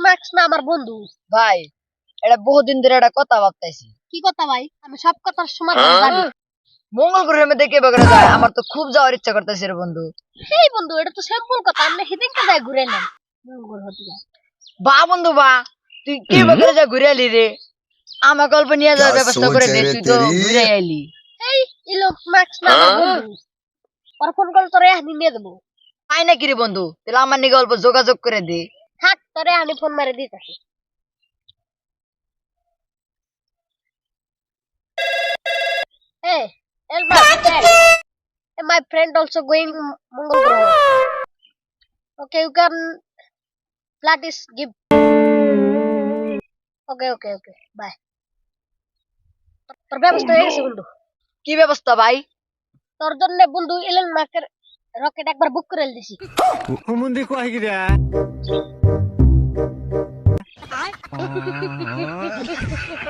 Max না আমার বন্ধু। ভাই এটা বহুদিন ধরে একটা কথা ভাবতেছি। কি কথা ভাই? আমি সব কথার সমাধান জানি। মঙ্গল গ্রহের মধ্যে কে বগরে যায়? আমার তো খুব যাওয়ার ইচ্ছা করতেছে রে বন্ধু। এই বন্ধু, এটা তো সিম্পল কথা, আমরা সেদিনকে যাই ঘুরে এলাম মঙ্গল হতে যায়। বা বন্ধু বা, তুই কে বগরে যা ঘুরে আলি রে? আমার গল্প নিয়ে क्या যাওয়ার ব্যবস্থা सोच করে है দে, रे তুই তো तेरी। ঘুরে আইলি। এই ইলো ম্যাক্স না আমার বন্ধু, ওর ফোন কল তোরে আমি নিয়ে দেবো। তাই নাকি রে বন্ধু? তাহলে আমার নিয়ে গল্প যোগাযোগ করে দে। থাক, তোরে আমি ফোন মেরে দিতেছি। Hey, my friend also going Mongol Groho. Okay, you can flat is give. Okay. Bye. তোর ব্যবস্থা হয়ে গেছে বন্ধু। কি ব্যবস্থা ভাই? তোর জন্য বন্ধু এলন মার্কের রকেট একবার বুক করে দিছি। হুমুন্দি কয় গিরা